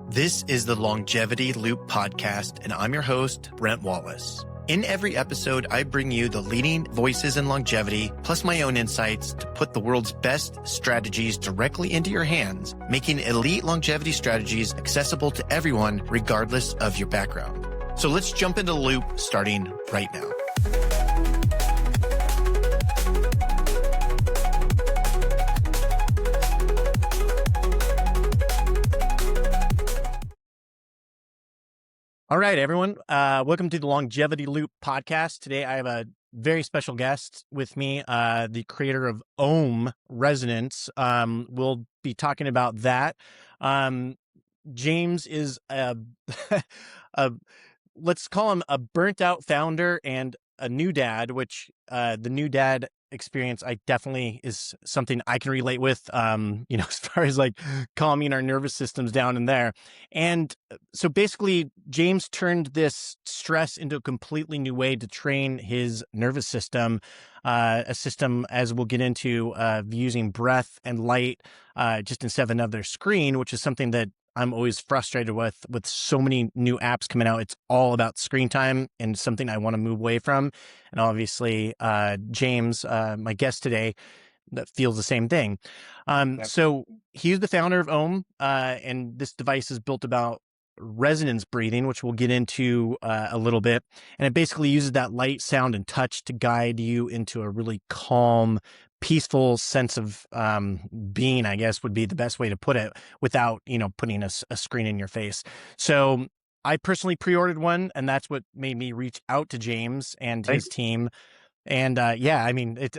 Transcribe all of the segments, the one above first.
This is the Longevity Loop podcast, and I'm your host, Brent Wallace. In every episode, I bring you the leading voices in longevity, plus my own insights to put the world's best strategies directly into your hands, making elite longevity strategies accessible to everyone, regardless of your background. So let's jump into the loop starting right now. All right, everyone. Welcome to the Longevity Loop podcast. Today, I have a very special guest with me, the creator of Ohm Resonance. We'll be talking about that. James is let's call him a burnt out founder and a new dad, which the new dad experience I definitely is something I can relate with, as far as like calming our nervous systems down in there. And so basically James turned this stress into a completely new way to train his nervous system, a system, as we'll get into, using breath and light, just instead of another screen, which is something that I'm always frustrated with so many new apps coming out. It's all about screen time and something I want to move away from. And obviously, James, my guest today, that feels the same thing. So he's the founder of Ohm, and this device is built about resonance breathing, which we'll get into a little bit. And it basically uses that light, sound, and touch to guide you into a really calm, peaceful sense of being, I guess would be the best way to put it, without, putting a screen in your face. So I personally pre-ordered one, and that's what made me reach out to James and his team. And it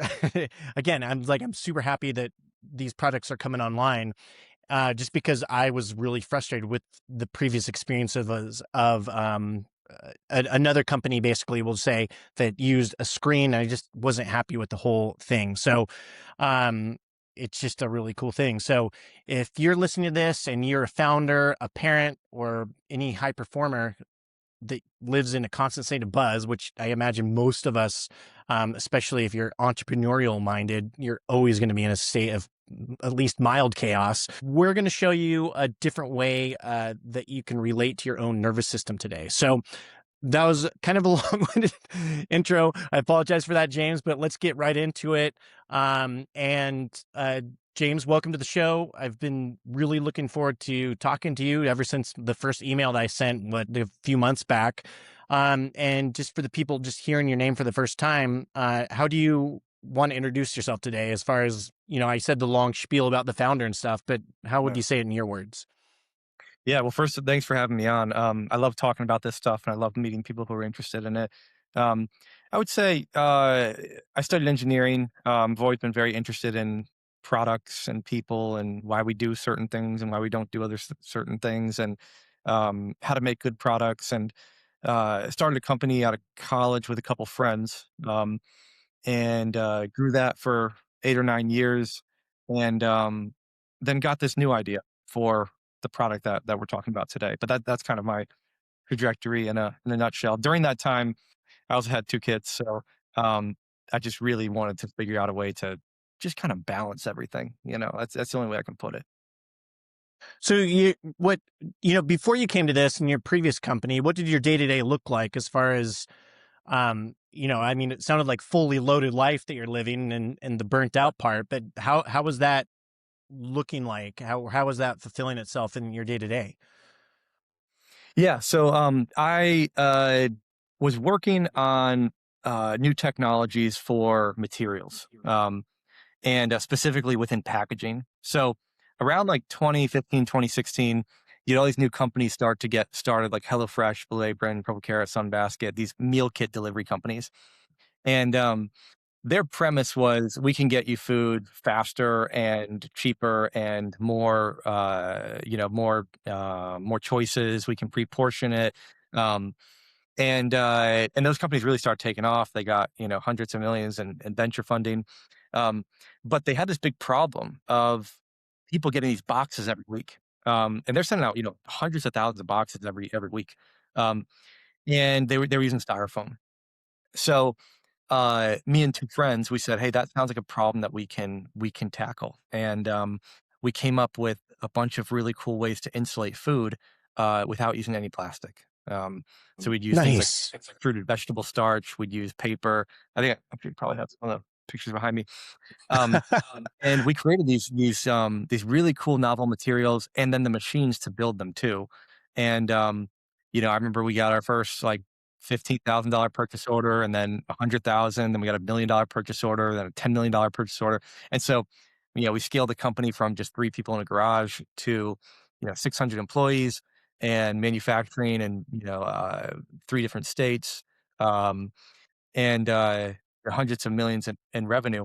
again, I'm super happy that these products are coming online. Just because I was really frustrated with the previous experience of another company, basically, will say, that used a screen. And I just wasn't happy with the whole thing. So it's just a really cool thing. So if you're listening to this and you're a founder, a parent, or any high performer that lives in a constant state of buzz, which I imagine most of us, especially if you're entrepreneurial minded, you're always going to be in a state of at least mild chaos. We're going to show you a different way that you can relate to your own nervous system today. So that was kind of a long-winded intro. I apologize for that, James, but let's get right into it. James, welcome to the show. I've been really looking forward to talking to you ever since the first email that I sent a few months back. And just for the people just hearing your name for the first time, how do you want to introduce yourself today? As far as, I said the long spiel about the founder and stuff, but how would you say it in your words? Yeah, well, first, thanks for having me on. I love talking about this stuff, and I love meeting people who are interested in it. I would say I studied engineering. I've always been very interested in products and people and why we do certain things and why we don't do certain things, and how to make good products. And started a company out of college with a couple friends, and grew that for 8 or 9 years, and then got this new idea for the product that we're talking about today. But that's kind of my trajectory in a nutshell. During that time, I also had 2 kids, so I just really wanted to figure out a way to just kind of balance everything. That's the only way I can put it. So before you came to this in your previous company, what did your day-to-day look like as far as, it sounded like fully loaded life that you're living, and the burnt out part, but how was that looking like? How was that fulfilling itself in your day-to-day? Yeah, so I was working on new technologies for materials, and specifically within packaging. So around like 2015, 2016, all these new companies start to get started, like HelloFresh, Belay, Brent, Purple Carrot, Sunbasket, these meal kit delivery companies. And their premise was, we can get you food faster and cheaper and more, more choices. We can pre-portion it. And those companies really start taking off. They got, hundreds of millions in venture funding. But they had this big problem of people getting these boxes every week. And they're sending out, hundreds of thousands of boxes every week. And they were using styrofoam. So me and 2 friends, we said, hey, that sounds like a problem that we can tackle. And we came up with a bunch of really cool ways to insulate food without using any plastic. So we'd use things like Nice. fruited vegetable starch. We'd use paper. I probably have some of the pictures behind me. Um, and we created these really cool novel materials, and then the machines to build them too. And I remember we got our first like $15,000 purchase order, and then 100,000. Then we got $1 million purchase order, then a $10 million purchase order. And so, we scaled the company from just 3 people in a garage to 600 employees and manufacturing, and 3 different states. Um, and hundreds of millions in revenue.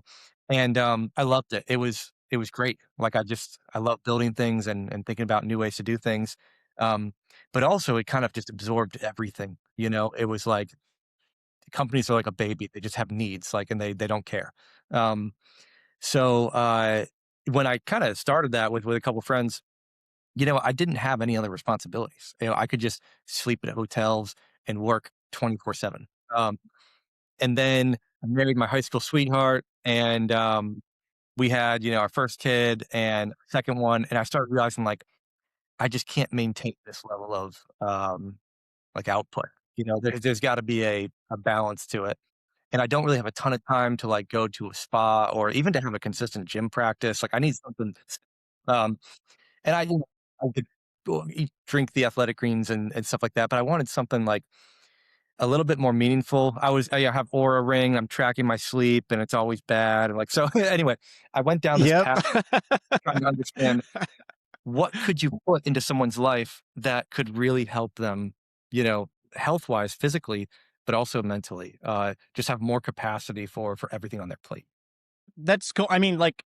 And I loved it. It was great. Like I love building things and thinking about new ways to do things. Um, but also it kind of just absorbed everything. It was like companies are like a baby. They just have needs, like, and they don't care. Um, so when I kind of started that with a couple friends, I didn't have any other responsibilities. I could just sleep at hotels and work 24/7. And then I married my high school sweetheart, and we had, our first kid and second one, and I started realizing, like, I just can't maintain this level of, like, output. There's gotta be a balance to it, and I don't really have a ton of time to, like, go to a spa or even to have a consistent gym practice. Like, I need something um, and I could go drink the athletic greens and stuff like that, but I wanted something, like, a little bit more meaningful. I have Aura Ring, I'm tracking my sleep, and it's always bad, and, like, so anyway, I went down this Yep. path trying to understand what could you put into someone's life that could really help them, health-wise, physically, but also mentally, just have more capacity for everything on their plate. That's cool. I mean, like,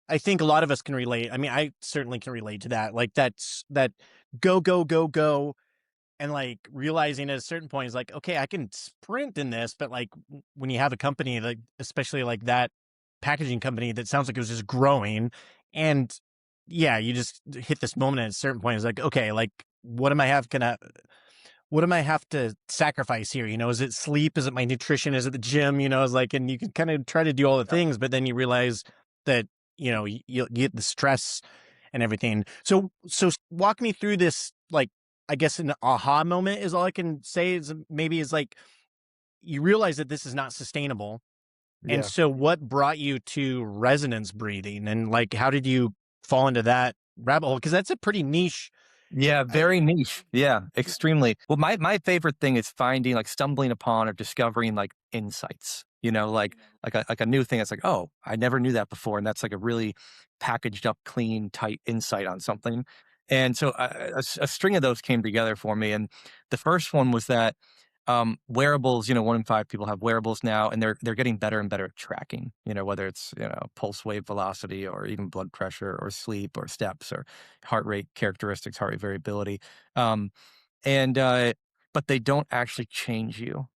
I think a lot of us can relate. I mean, I certainly can relate to that. Like, that's that go, go, go, go. And like realizing at a certain point is like, okay, I can sprint in this, but like when you have a company like, especially like that packaging company that sounds like it was just growing, and yeah, you just hit this moment at a certain point. It's like, okay, like what am I have to sacrifice here? Is it sleep? Is it my nutrition? Is it the gym? It's like, and you can kind of try to do all the things, but then you realize that, you get the stress and everything. So walk me through this, like, I guess an aha moment is all I can say is maybe is like, you realize that this is not sustainable. And Yeah. so what brought you to resonance breathing, and like, how did you fall into that rabbit hole? Cause that's a pretty niche. Yeah, I, very niche. Yeah, extremely. Well, my favorite thing is finding, like, stumbling upon or discovering, like, insights. Like a new thing that's like, oh, I never knew that before, and that's like a really packaged up, clean, tight insight on something. And so a string of those came together for me, and the first one was that wearables. 1 in 5 people have wearables now, and they're getting better and better at tracking. Whether it's pulse wave velocity or even blood pressure or sleep or steps or heart rate characteristics, heart rate variability. Um, and but they don't actually change you.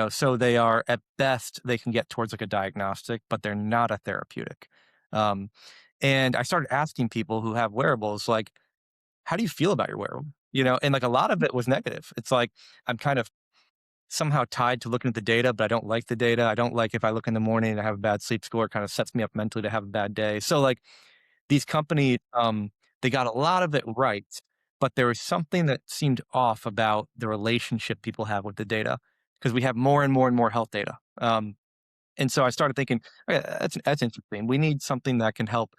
So they are, at best, they can get towards like a diagnostic, but they're not a therapeutic. Um, and I started asking people who have wearables, like, how do you feel about your wearable? And like a lot of it was negative. It's like I'm kind of somehow tied to looking at the data, but I don't like the data. I don't like if I look in the morning and I have a bad sleep score, it kind of sets me up mentally to have a bad day. So like these companies, they got a lot of it right, but there was something that seemed off about the relationship people have with the data because we have more and more and more health data. And so I started thinking, okay, that's interesting. We need something that can help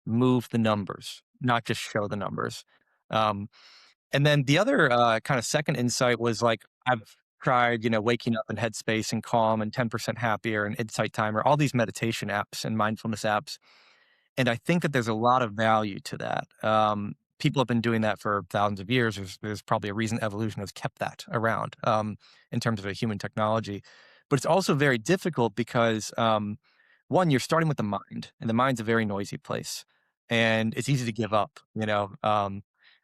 move the numbers, not just show the numbers. Um, and then the other kind of second insight was like, I've tried, waking up in Headspace and Calm and 10% Happier and Insight Timer, all these meditation apps and mindfulness apps. And I think that there's a lot of value to that. People have been doing that for thousands of years. There's probably a reason evolution has kept that around in terms of a human technology. But it's also very difficult because, one, you're starting with the mind, and the mind's a very noisy place. And it's easy to give up,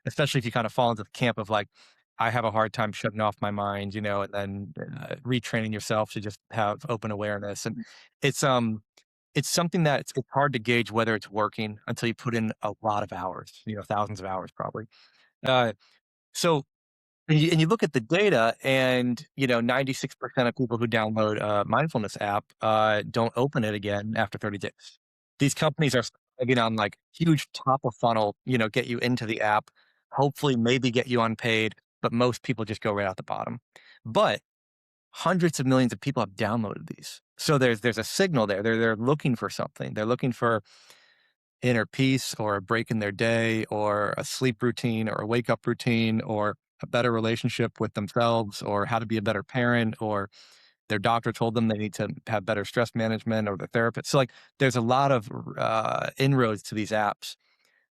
especially if you kind of fall into the camp of like, I have a hard time shutting off my mind, and then retraining yourself to just have open awareness. And it's, it's something that it's hard to gauge whether it's working until you put in a lot of hours, thousands of hours probably. Uh, so and you look at the data and, 96% of people who download a mindfulness app, don't open it again after 30 days. These companies are getting on like huge top of funnel, get you into the app, hopefully maybe get you unpaid, but most people just go right out the bottom. But hundreds of millions of people have downloaded these. So there's a signal there. They're looking for something. They're looking for inner peace or a break in their day or a sleep routine or a wake up routine or a better relationship with themselves or how to be a better parent or their doctor told them they need to have better stress management or the therapist. So like there's a lot of inroads to these apps,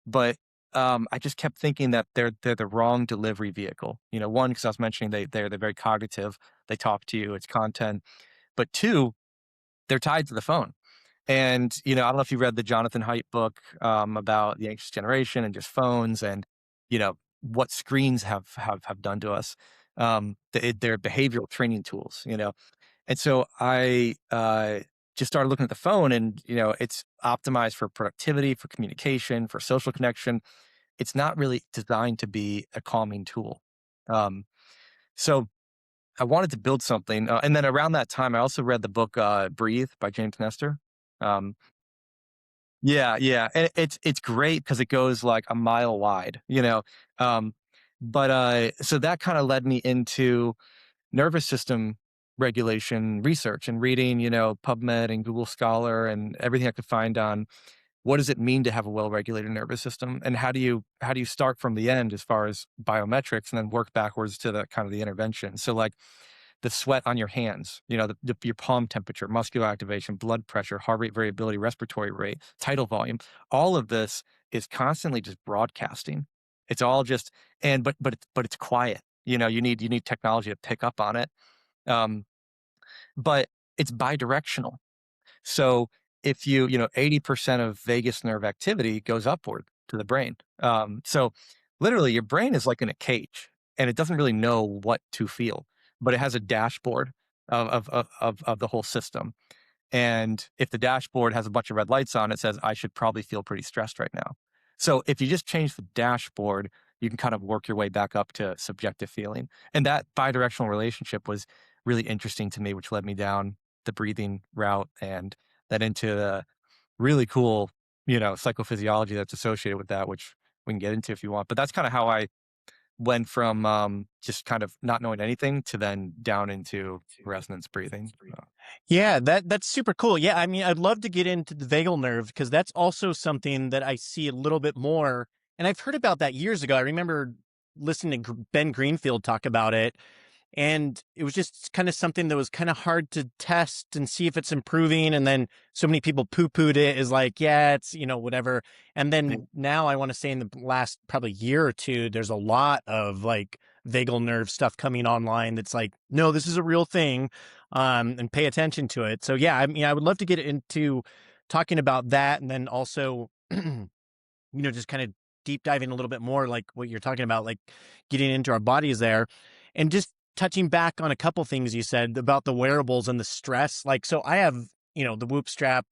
but I just kept thinking that they're the wrong delivery vehicle. You know, one, because I was mentioning they're very cognitive. They talk to you, it's content. But two, they're tied to the phone. And I don't know if you read the Jonathan Haidt book about the anxious generation and just phones and what screens have done to us. They're behavioral training tools. And so I just started looking at the phone, and it's optimized for productivity, for communication, for social connection. It's not really designed to be a calming tool. Um, so I wanted to build something, and then around that time, I also read the book "Breathe" by James Nestor. Um, yeah, yeah, and it's great because it goes like a mile wide, Um, but so that kind of led me into nervous system regulation research and reading, PubMed and Google Scholar and everything I could find on what does it mean to have a well-regulated nervous system, and how do you start from the end as far as biometrics and then work backwards to the kind of the intervention. So like the sweat on your hands, your palm temperature, muscular activation, blood pressure, heart rate variability, respiratory rate, tidal volume, all of this is constantly just broadcasting. It's all just but it's quiet. You need technology to pick up on it. Um, but it's bidirectional. So if 80% of vagus nerve activity goes upward to the brain. So literally your brain is like in a cage and it doesn't really know what to feel, but it has a dashboard of the whole system. And if the dashboard has a bunch of red lights on, it says, I should probably feel pretty stressed right now. So if you just change the dashboard, you can kind of work your way back up to subjective feeling. And that bidirectional relationship was really interesting to me, which led me down the breathing route and then into the really cool, psychophysiology that's associated with that, which we can get into if you want. But that's kind of how I went from just kind of not knowing anything to then down into resonance breathing. Yeah, that's super cool. Yeah, I mean, I'd love to get into the vagal nerve because that's also something that I see a little bit more. And I've heard about that years ago. I remember listening to Ben Greenfield talk about it, and it was just kind of something that was kind of hard to test and see if it's improving. And then so many people poo-pooed it as like, yeah, it's, whatever. And Yeah. then now I want to say in the last probably year or two, there's a lot of like vagal nerve stuff coming online that's like, no, this is a real thing, and pay attention to it. So yeah, I mean, I would love to get into talking about that. And then also, just kind of deep diving a little bit more, like what you're talking about, like getting into our bodies there, and just touching back on a couple things you said about the wearables and the stress. Like, so I have, the Whoop strap,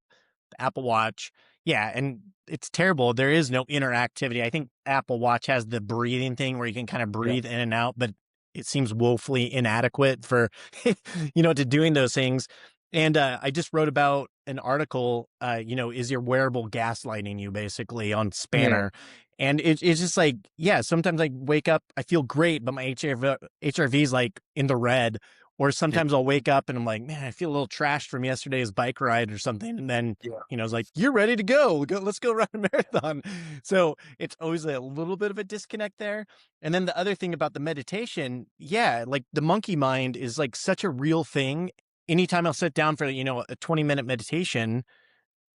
the Apple Watch. Yeah. And it's terrible. There is no interactivity. I think Apple Watch has the breathing thing where you can kind of Yeah. breathe in and out, but it seems woefully inadequate for, to doing those things. And I just wrote about an article, is your wearable gaslighting you basically on Yeah. Spanner? And it's just like, yeah, sometimes I wake up, I feel great, but my HRV is like in the red. Or Yeah. sometimes I'll wake up and I'm like, man, I feel a little trashed from yesterday's bike ride or something. And then, Yeah. it's like, you're ready to go. Let's go run a marathon. So it's always a little bit of a disconnect there. And then the other thing about the meditation, yeah, like the monkey mind is like such a real thing. Anytime I'll sit down for, a 20-minute meditation,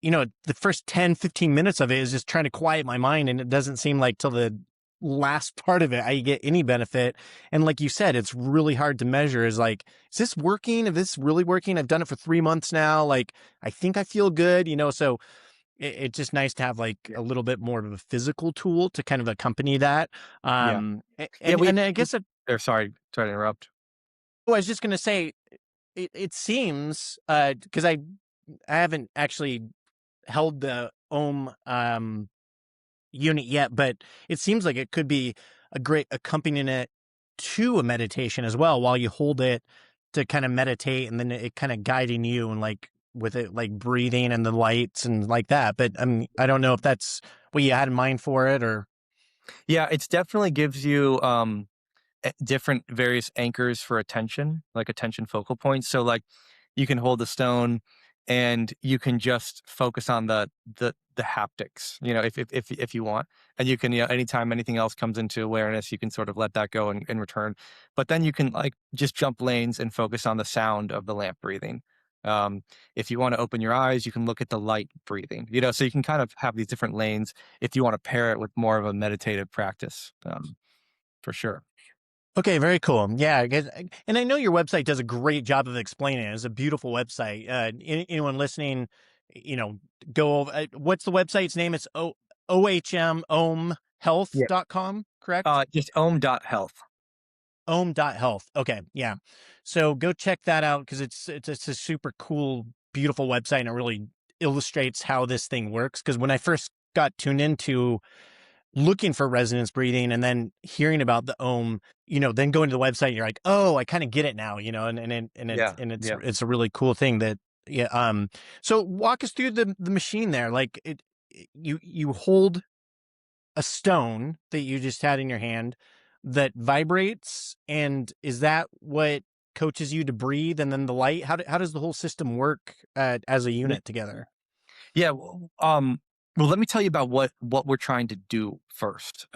the first 10, 15 minutes of it is just trying to quiet my mind. And it doesn't seem like till the last part of it, I get any benefit. And like you said, it's really hard to measure is like, is this working? Is this really working? I've done it for 3 months now. Like, I think I feel good, so it's just nice to have like Yeah. a little bit more of a physical tool to kind of accompany that. Yeah. Yeah. And I guess, Sorry to interrupt. I was just going to say, it seems, because I haven't actually held the Ohm unit yet, but it seems like it could be a great accompaniment to a meditation as well while you hold it to kind of meditate, and then it kind of guiding you and like with it like breathing and the lights and like that. But I don't know if that's what you had in mind for it or. Yeah, it's definitely gives you different various anchors for attention, like attention focal points. So like you can hold the stone and you can just focus on the haptics, if you want. And you can, anytime anything else comes into awareness, you can sort of let that go and return. But then you can like just jump lanes and focus on the sound of the lamp breathing. Um, if you want to open your eyes, you can look at the light breathing, so you can kind of have these different lanes if you want to pair it with more of a meditative practice, for sure. Okay, very cool. Yeah, and I know your website does a great job of explaining it. It's a beautiful website. Anyone listening, you know, go over. What's the website's name? It's ohmhealth.com, correct? Just ohm.health. Ohm.health. Okay, yeah. So go check that out because it's a super cool, beautiful website, and it really illustrates how this thing works. Because when I first got tuned into looking for resonance breathing and then hearing about the ohm, then going to the website, you're like, oh, I kind of get it now, Yeah, and yeah. it's a really cool thing that, yeah. So walk us through the machine there. Like you hold a stone that you just had in your hand that vibrates, and is that what coaches you to breathe? And then the light, how does the whole system work as a Yeah, unit together? yeah, well, let me tell you about what we're trying to do first.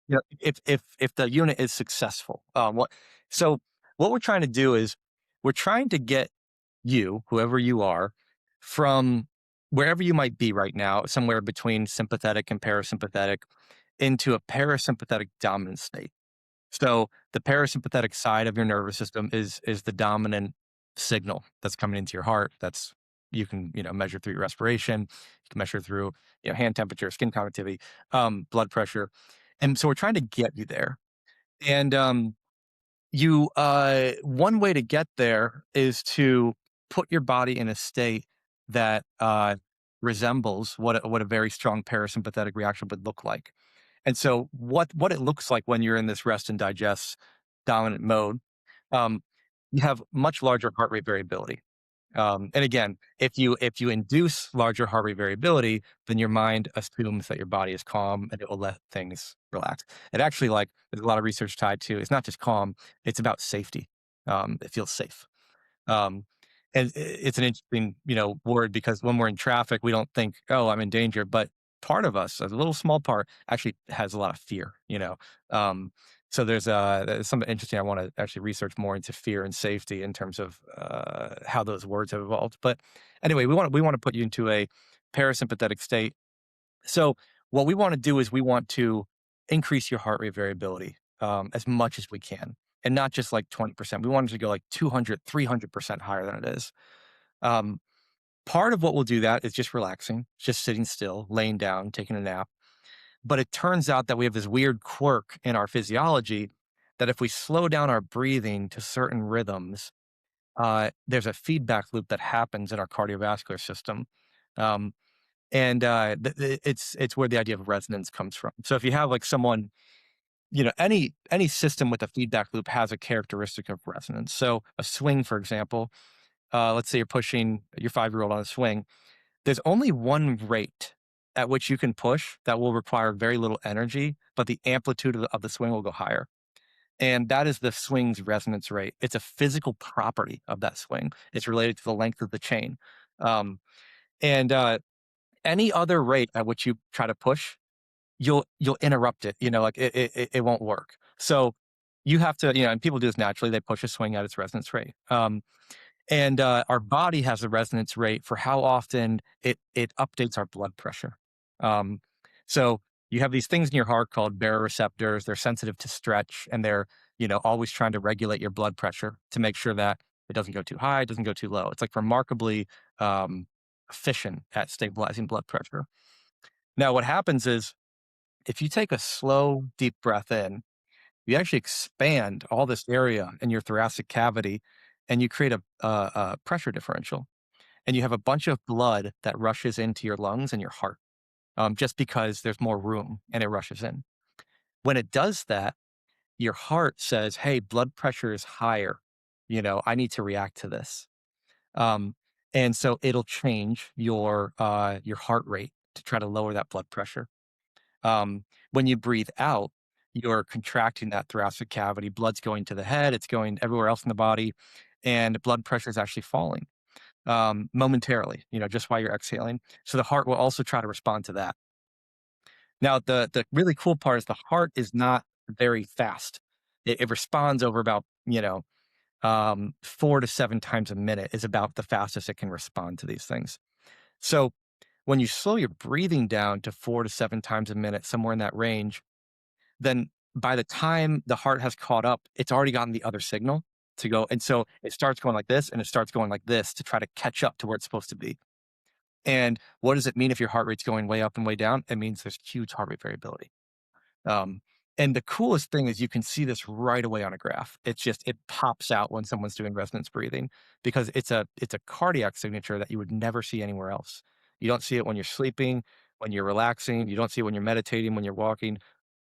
If the unit is successful, what we're trying to do is we're trying to get you, whoever you are, from wherever you might be right now, somewhere between sympathetic and parasympathetic, into a parasympathetic dominant state. So the parasympathetic side of your nervous system is the dominant signal that's coming into your heart. That's you can measure through your respiration, you can measure through hand temperature, skin conductivity, blood pressure, and so we're trying to get you there. And you one way to get there is to put your body in a state that resembles what a very strong parasympathetic reaction would look like. And so what it looks like when you're in this rest and digest dominant mode, um, you have much larger heart rate variability. And again, if you induce larger heart rate variability, then your mind assumes that your body is calm and it will let things relax. It actually, like, there's a lot of research tied to, it's not just calm, it's about safety. It feels safe. Um, and it's an interesting, word, because when we're in traffic, we don't think, "Oh, I'm in danger," but part of us, a little small part, actually has a lot of fear. Um, so there's something interesting I want to actually research more into fear and safety in terms of how those words have evolved. But anyway, we want to put you into a parasympathetic state. So what we want to do is we want to increase your heart rate variability as much as we can, and not just like 20%. We want it to go like 200, 300% higher than it is. Um, Part of what will do that is just relaxing, just sitting still, laying down, taking a nap. But it turns out that we have this weird quirk in our physiology that if we slow down our breathing to certain rhythms, there's a feedback loop that happens in our cardiovascular system. Um, and it's where the idea of resonance comes from. So if you have like someone, any system with a feedback loop has a characteristic of resonance. So a swing, for example, let's say you're pushing your 5-year-old on a swing. There's only one rate at which you can push that will require very little energy, but the amplitude of the swing will go higher. And that is the swing's resonance rate. It's a physical property of that swing. It's related to the length of the chain. Um, and Any other rate at which you try to push, you'll interrupt it. Like it won't work. So you have to, and people do this naturally. They push a swing at its resonance rate. And Our body has a resonance rate for how often it updates our blood pressure. Um, so you have these things in your heart called baroreceptors. They're sensitive to stretch, and they're always trying to regulate your blood pressure to make sure that it doesn't go too high, it doesn't go too low. It's like remarkably um, efficient at stabilizing blood pressure. Now, what happens is if you take a slow, deep breath in, you actually expand all this area in your thoracic cavity, and you create a pressure differential. And you have a bunch of blood that rushes into your lungs and your heart, just because there's more room and it rushes in. When it does that, your heart says, "Hey, blood pressure is higher. I need to react to this." Um, and so it'll change your heart rate to try to lower that blood pressure. When you breathe out, you're contracting that thoracic cavity. Blood's going to the head, it's going everywhere else in the body, and blood pressure is actually falling momentarily, just while you're exhaling. So the heart will also try to respond to that. Now, the really cool part is the heart is not very fast. It responds over about 4 to 7 times a minute is about the fastest it can respond to these things. So when you slow your breathing down to 4 to 7 times a minute, somewhere in that range, then by the time the heart has caught up, it's already gotten the other signal to go. And so it starts going like this and it starts going like this to try to catch up to where it's supposed to be. And what does it mean if your heart rate's going way up and way down? It means there's huge heart rate variability. Um, and the coolest thing is you can see this right away on a graph. It pops out when someone's doing resonance breathing because it's a cardiac signature that you would never see anywhere else. You don't see it when you're sleeping, when you're relaxing, you don't see it when you're meditating, when you're walking.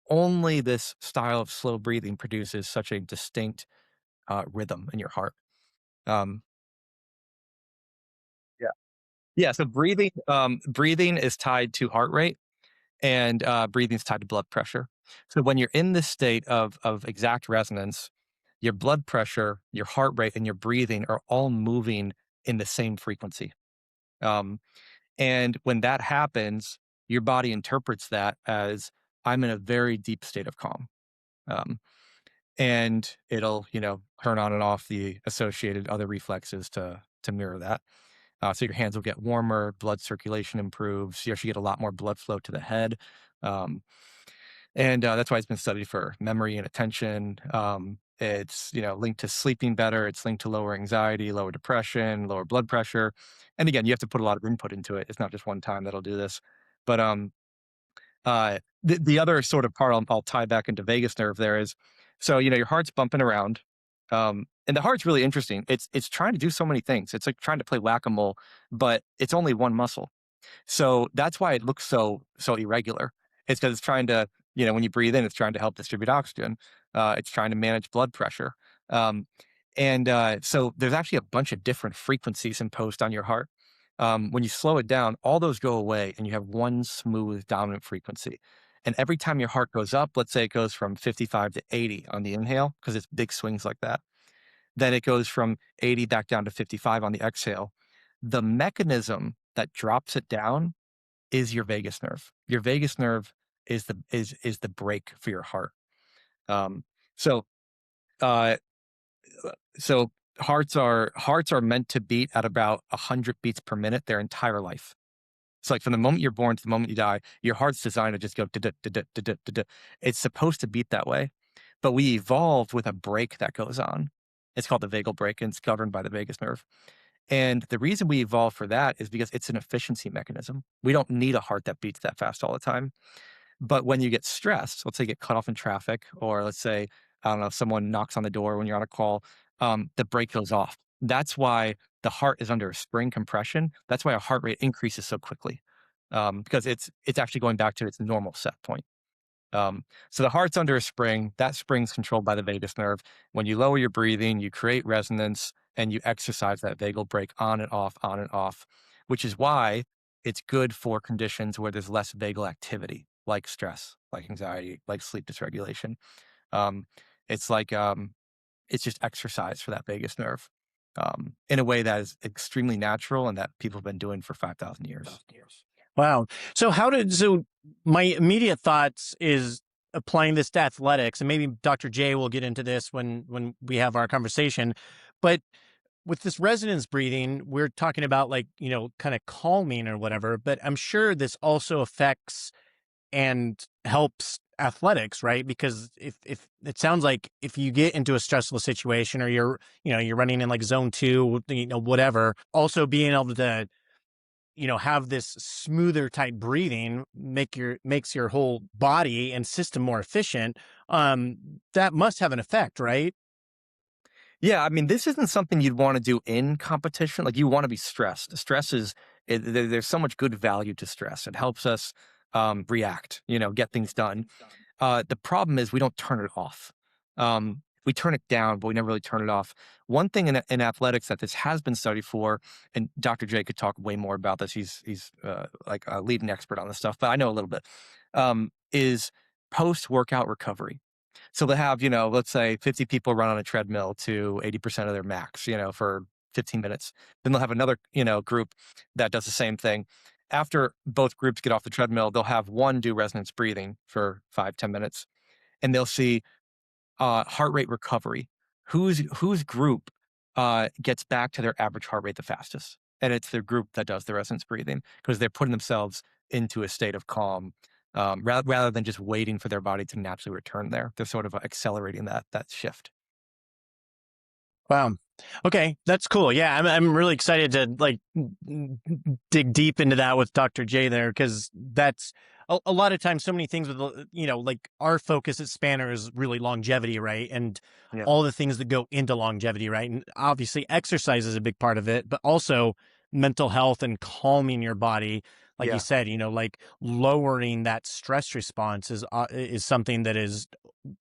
Only this style of slow breathing produces such a distinct rhythm in your heart. Um, yeah. Yeah. So breathing is tied to heart rate and breathing is tied to blood pressure. So when you're in this state of exact resonance, your blood pressure, your heart rate, and your breathing are all moving in the same frequency. Um, and when that happens, your body interprets that as I'm in a very deep state of calm. Um, and it'll, turn on and off the associated other reflexes to mirror that. So your hands will get warmer, blood circulation improves. You actually get a lot more blood flow to the head. Um, and that's why it's been studied for memory and attention. It's linked to sleeping better. It's linked to lower anxiety, lower depression, lower blood pressure. And again, you have to put a lot of input into it. It's not just one time that'll do this. But the other sort of part I'll tie back into vagus nerve there is, so your heart's bumping around, and the heart's really interesting. It's trying to do so many things. It's like trying to play whack a mole, but it's only one muscle. So that's why it looks so irregular. It's because it's trying to, when you breathe in, it's trying to help distribute oxygen. It's trying to manage blood pressure. Um, and so there's actually a bunch of different frequencies imposed on your heart. When you slow it down, all those go away and you have one smooth dominant frequency. And every time your heart goes up, let's say it goes from 55 to 80 on the inhale, because it's big swings like that. Then it goes from 80 back down to 55 on the exhale. The mechanism that drops it down is your vagus nerve. Your vagus nerve is the brake for your heart. Um, so uh, so hearts are meant to beat at about 100 beats per minute their entire life. So like from the moment you're born to the moment you die, your heart's designed to just go da da da da da da da. It's supposed to beat that way, but we evolved with a brake that goes on. It's called the vagal brake, and it's governed by the vagus nerve. And the reason we evolved for that is because it's an efficiency mechanism. We don't need a heart that beats that fast all the time. But when you get stressed, let's say you get cut off in traffic, or let's say, I don't know, someone knocks on the door when you're on a call, the brake goes off. That's why the heart is under a spring compression. That's why our heart rate increases so quickly, because it's actually going back to its normal set point. So the heart's under a spring. That spring's controlled by the vagus nerve. When you lower your breathing, you create resonance and you exercise that vagal brake on and off, which is why it's good for conditions where there's less vagal activity, like stress, like anxiety, like sleep dysregulation. Um, it's like it's just exercise for that vagus nerve in a way that is extremely natural and that people have been doing for 5,000 years. Wow. So my immediate thoughts is applying this to athletics, and maybe Dr. J will get into this when we have our conversation. But with this resonance breathing, we're talking about like, kind of calming or whatever, but I'm sure this also affects and helps athletics, right? Because if it sounds like if you get into a stressful situation or you're running in like zone two, whatever, also being able to have this smoother type breathing makes your whole body and system more efficient. That must have an effect, right? Yeah, I mean, this isn't something you'd want to do in competition. Like you want to be stressed. Stress there's so much good value to stress. It helps us react, get things done. The problem is we don't turn it off. We turn it down, but we never really turn it off. One thing in athletics that this has been studied for, and Dr. J could talk way more about this. He's like a leading expert on this stuff, but I know a little bit. is post-workout recovery. So they have, let's say 50 people run on a treadmill to 80% of their max, for 15 minutes. Then they'll have another, group that does the same thing. After both groups get off the treadmill, they'll have one do resonance breathing for 5, 10 minutes, and they'll see heart rate recovery. Whose group gets back to their average heart rate the fastest? And it's the group that does the resonance breathing because they're putting themselves into a state of calm rather than just waiting for their body to naturally return there. They're sort of accelerating that shift. Wow. Okay, that's cool. Yeah, I'm really excited to like dig deep into that with Dr. J there, because that's a lot of times so many things with like our focus at Spanner is really longevity, right? And Yeah. all the things that go into longevity, right? And obviously exercise is a big part of it, but also mental health and calming your body. Like you Yeah. said, like lowering that stress response is something that is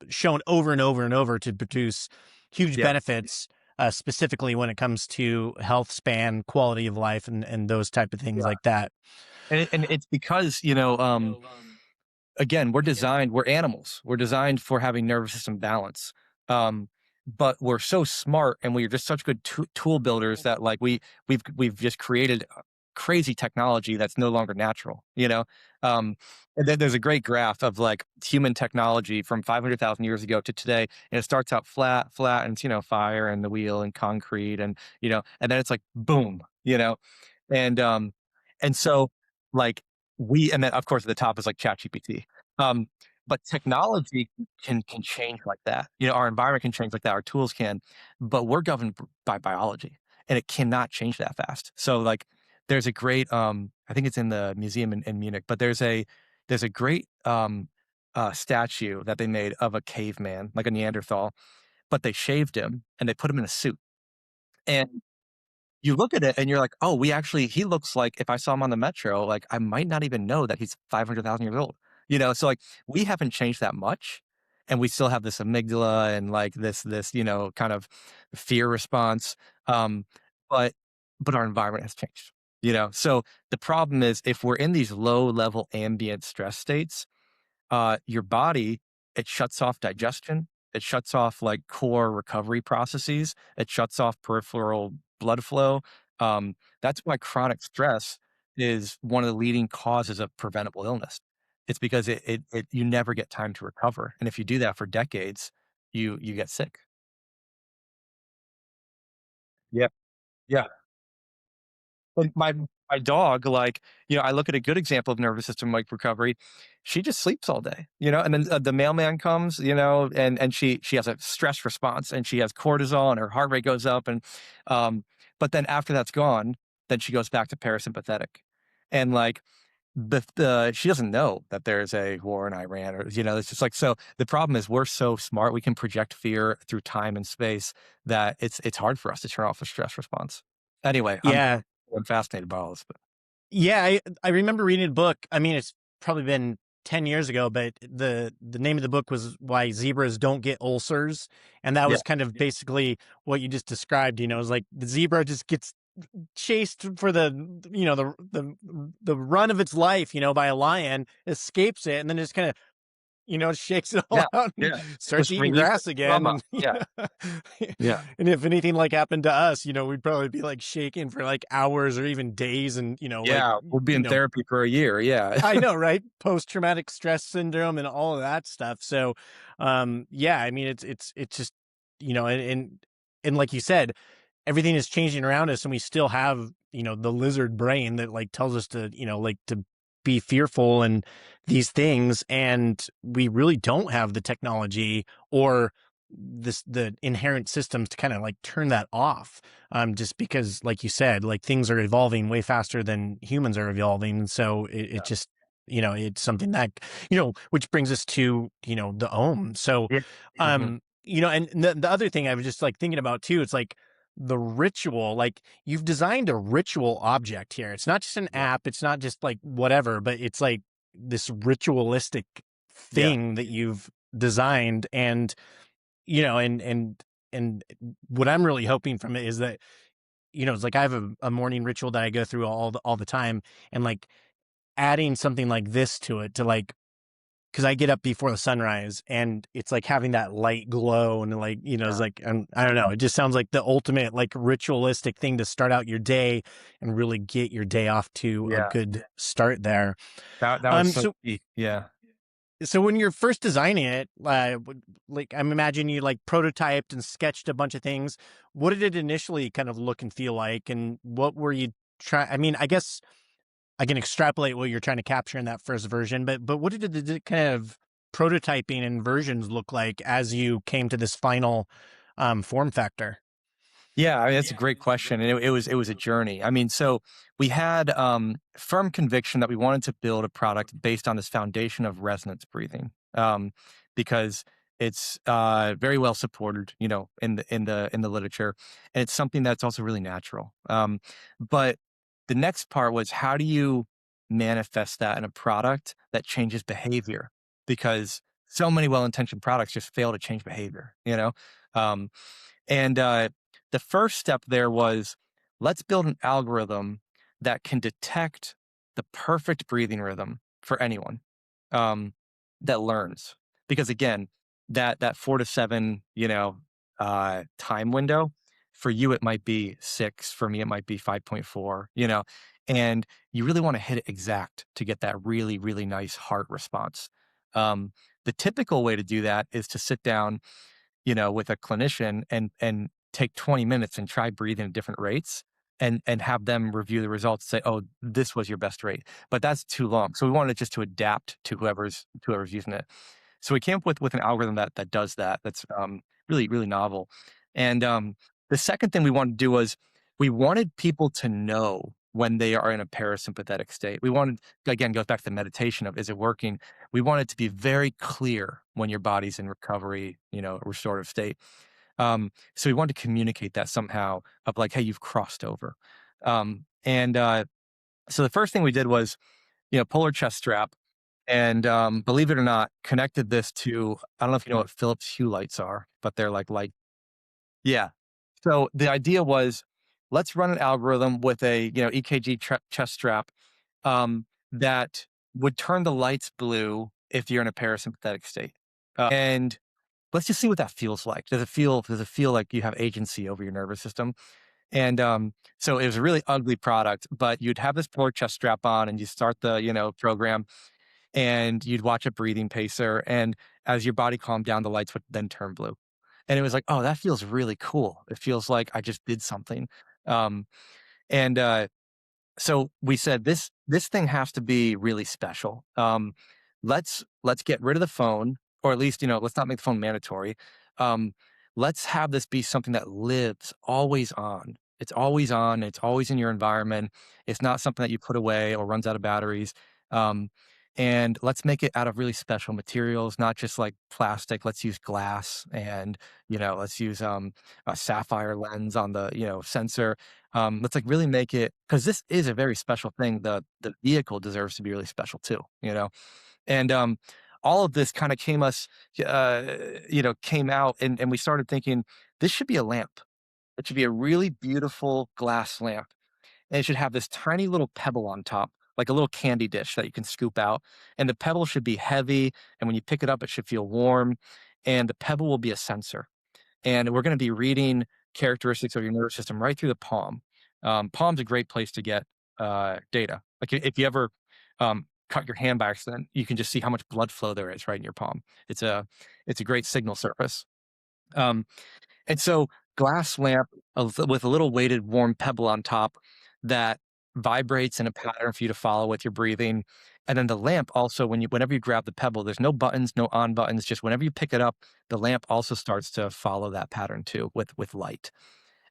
shown over and over and over to produce huge Yeah. benefits, specifically when it comes to health span, quality of life, and those type of things Yeah. like that. And it's because, again, we're animals. We're designed for having nervous system balance. Um, but we're so smart and we're just such good tool builders that like we've just created crazy technology that's no longer natural, and then there's a great graph of like human technology from 500,000 years ago to today, and it starts out flat, and it's, fire and the wheel and concrete, and then it's like boom, and so like and then of course at the top is like ChatGPT. Um, but technology can change like that. Our environment can change like that. Our tools can, but we're governed by biology, and it cannot change that fast. So like, there's a great I think it's in the museum in Munich, but there's a great statue that they made of a caveman, like a Neanderthal, but they shaved him and they put him in a suit. And you look at it and you're like, "Oh, he looks like if I saw him on the metro, like, I might not even know that he's 500,000 years old." So, like, we haven't changed that much, and we still have this amygdala and, like, this, kind of fear response, um, but our environment has changed, So, the problem is if we're in these low-level ambient stress states, your body, it shuts off digestion. It shuts off like core recovery processes. It shuts off peripheral blood flow. That's why chronic stress is one of the leading causes of preventable illness. It's because you never get time to recover, and if you do that for decades, you get sick. Yeah, yeah. Like my dog, like, I look at a good example of nervous system like recovery. She just sleeps all day, and then the mailman comes, and she has a stress response and she has cortisol and her heart rate goes up, and but then after that's gone, then she goes back to parasympathetic, and like the she doesn't know that there's a war in Iran, or it's just like, so the problem is we're so smart we can project fear through time and space that it's hard for us to turn off the stress response. Anyway, Yeah, I'm fascinated by all this, but yeah. I remember reading a book. I mean, it's probably been 10 years ago, but the name of the book was "Why Zebras Don't Get Ulcers," and that yeah, was kind of basically what you just described. Is like the zebra just gets chased for the run of its life, by a lion, escapes it, and then just kind of shakes it all yeah, out and yeah. starts Just eating relieve the grass again. trauma. And Yeah, yeah, and if anything like happened to us, we'd probably be like shaking for like hours or even days, and like yeah. We'll be in therapy for a year. Yeah, I know, right? Post traumatic stress syndrome and all of that stuff. So, yeah, I mean, it's just and like you said, everything is changing around us, and we still have the lizard brain that like tells us to like to be fearful and these things, and we really don't have the technology or the inherent systems to kind of like turn that off, just because like you said, like things are evolving way faster than humans are evolving, and so it yeah, just it's something that which brings us to the ohm. So yeah. Mhm. and the other thing I was just like thinking about too, it's like the ritual, like you've designed a ritual object here. It's not just an Yeah, app, it's not just like whatever, but it's like this ritualistic yeah, thing that you've designed. And and what I'm really hoping from it is that it's like I have a morning ritual that I go through all the time, and like adding something like this to it to like because I get up before the sunrise, and it's like having that light glow, and like, it's Yeah. like, I don't know, it just sounds like the ultimate like ritualistic thing to start out your day and really get your day off to a Yeah. good start there. That was Um, so so key. Yeah. so when you're first designing it, like I'm imagining you like prototyped and sketched a bunch of things. What did it initially kind of look and feel like, and what were you trying? I mean, I guess I can extrapolate what you're trying to capture in that first version, but what did the kind of prototyping and versions look like as you came to this final form factor? Yeah, I mean, that's a great question, and it was a journey. I mean, so we had firm conviction that we wanted to build a product based on this foundation of resonance breathing, because it's very well supported, in the literature, and it's something that's also really natural. But the next part was, how do you manifest that in a product that changes behavior? Because so many well-intentioned products just fail to change behavior. Um, and the first step there was, let's build an algorithm that can detect the perfect breathing rhythm for anyone, um, that learns. Because again, that 4 to 7, time window, for you it might be 6, for me it might be 5.4, and you really want to hit it exact to get that really, really nice heart response. Um, the typical way to do that is to sit down, with a clinician and take 20 minutes and try breathing at different rates and have them review the results, say, "Oh, this was your best rate." But that's too long. So we wanted just to adapt to whoever's using it. So we came up with an algorithm that does that. That's really, really novel. And the second thing we wanted to do was, we wanted people to know when they are in a parasympathetic state. We wanted, again, goes back to the meditation of, is it working? We want it to be very clear when your body's in recovery, restorative state. So we wanted to communicate that somehow, of like, hey, you've crossed over. And so the first thing we did was, polar chest strap, and believe it or not, connected this to, I don't know if you know what Philips Hue lights are, but they're like light. Yeah. So the idea was, let's run an algorithm with a, EKG chest strap, that would turn the lights blue if you're in a parasympathetic state. And let's just see what that feels like. Does it feel like you have agency over your nervous system? And so it was a really ugly product, but you'd have this poor chest strap on, and you start the, program, and you'd watch a breathing pacer. And as your body calmed down, the lights would then turn blue. And it was like, oh, that feels really cool. It feels like I just did something. Um, and so we said, this thing has to be really special. Let's get rid of the phone, or at least, let's not make the phone mandatory. Um, let's have this be something that lives always on. It's always on. It's always in your environment. It's not something that you put away or runs out of batteries. Um, and let's make it out of really special materials, not just like plastic. Let's use glass, and let's use a sapphire lens on the sensor. Let's like really make it, because this is a very special thing. The vehicle deserves to be really special too. And all of this kind of came out, and we started thinking, this should be a lamp. It should be a really beautiful glass lamp, and it should have this tiny little pebble on top, like a little candy dish that you can scoop out. And the pebble should be heavy, and when you pick it up, it should feel warm. And the pebble will be a sensor, and we're going to be reading characteristics of your nervous system right through the palm. Palm's a great place to get data. Like, if you ever cut your hand by accident, you can just see how much blood flow there is right in your palm. It's a great signal surface. Um, and so, glass lamp with a little weighted warm pebble on top that vibrates in a pattern for you to follow with your breathing. And then the lamp also, whenever you grab the pebble, there's no buttons, no on buttons, just whenever you pick it up, the lamp also starts to follow that pattern too, with light.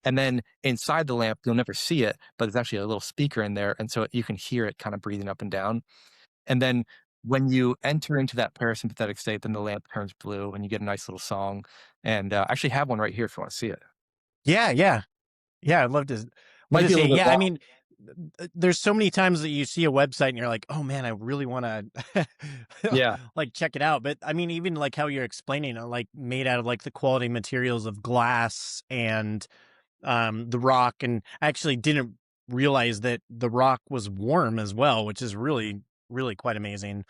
And then inside the lamp, you'll never see it, but there's actually a little speaker in there, and so you can hear it kind of breathing up and down. And then when you enter into that parasympathetic state, then the lamp turns blue, and you get a nice little song. And I actually have one right here if you want to see it. Yeah, yeah. Yeah, I'd love Might to be a see it. little bit Yeah, I long. mean, there's so many times that you see a website and you're like, "Oh man, I really want to Yeah. like check it out." But I mean, even like how you're explaining it, like made out of like the quality materials of glass and the rock, and I actually didn't realize that the rock was warm as well, which is really quite amazing.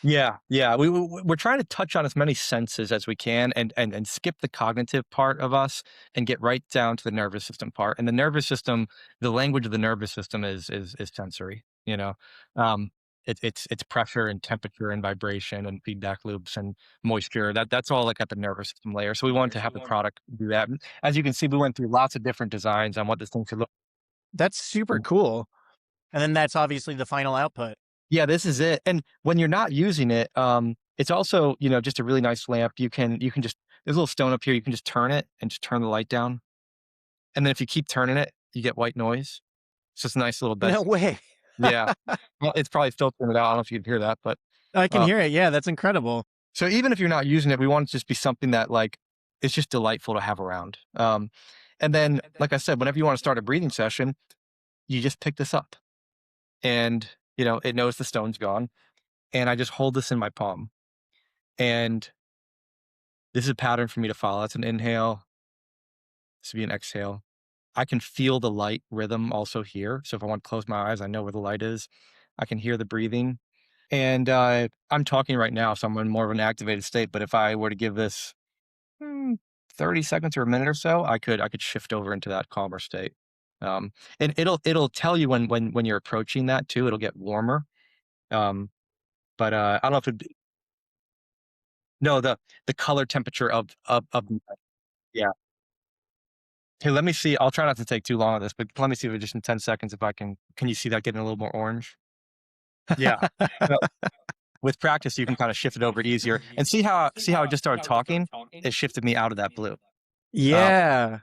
Yeah, yeah. We're trying to touch on as many senses as we can and skip the cognitive part of us and get right down to the nervous system part. And the nervous system, the language of the nervous system is sensory, you know. Um it's pressure and temperature and vibration and feedback loops and moisture. That's all like at the nervous system layer. So we wanted to have the product do that. And as you can see, we went through lots of different designs on what this thing should look That's super like. cool. And then that's obviously the final output. Yeah, this is it. And when you're not using it, it's also, just a really nice lamp. You can just there's a little stone up here. You can just turn it and just turn the light down. And then if you keep turning it, you get white noise. So it's a nice little bed. No way. Yeah. Well, it's probably filtering it out. I don't know if you can hear that, but I can uh, hear it. Yeah, that's incredible. so even if you're not using it, we want it to just be something that like it's just delightful to have around. And then, like I said, whenever you want to start a breathing session, you just pick this up, and it knows the stone's gone, and I just hold this in my palm, and this is a pattern for me to follow. That's an inhale. This would be an exhale. I can feel the light rhythm also here. So if I want to close my eyes, I know where the light is. I can hear the breathing. And I'm talking right now, so I'm in more of an activated state. But if I were to give this 30 seconds or a minute or so, I could shift over into that calmer state. And it'll tell you when you're approaching that too. It'll get warmer. Um, but I don't know if no, the color temperature of yeah. Hey, let me see. I'll try not to take too long on this, but let me see if just in 10 seconds if I can you see that getting a little more orange? Yeah. So, with practice, you can kinda shift it over easier and see how I just started talking? It shifted me out of that blue. Um, Yeah.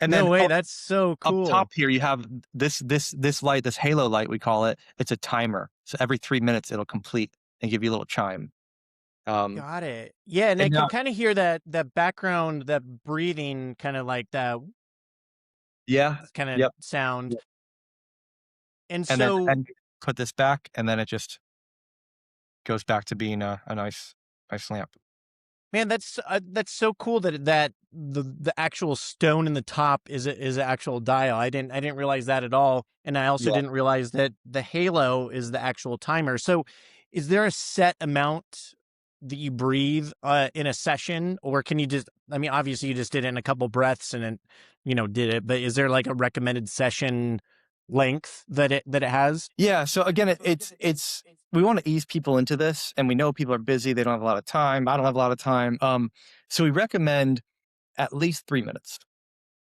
and No then way. That's so up cool. top here, you have this light, this halo light, we call it. It's a timer. So every 3 minutes, it'll complete and give you a little chime. Um, Got it. Yeah, and I and can now kind of hear that background, that breathing, kind of like that yeah, kind of yep, sound. yep. And And then so, and put this back, and then it just goes back to being a nice lamp. man, that's so cool that the actual stone in the top is an actual dial. I didn't realize that at all, and I also Yeah. didn't realize that the halo is the actual timer. So, is there a set amount that you breathe in a session, or can you just? I mean, obviously, you just did it in a couple breaths and then did it. But is there like a recommended session length that it has? Yeah, so again, it's we wanna ease people into this, and we know people are busy, they don't have a lot of time, I don't have a lot of time, so we recommend at least 3 minutes,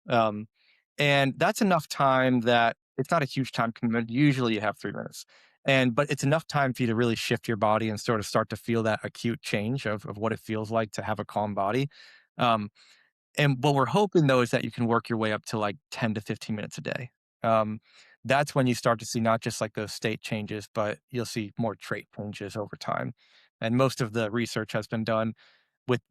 um, and that's enough time that it's not a huge time commitment, usually you have 3 minutes, but it's enough time for you to really shift your body and sort of start to feel that acute change of what it feels like to have a calm body, um, and what we're hoping though is that you can work your way up to like 10 to 15 minutes a day. Um, that's when you start to see not just like those state changes, but you'll see more trait changes over time. And most of the research has been done with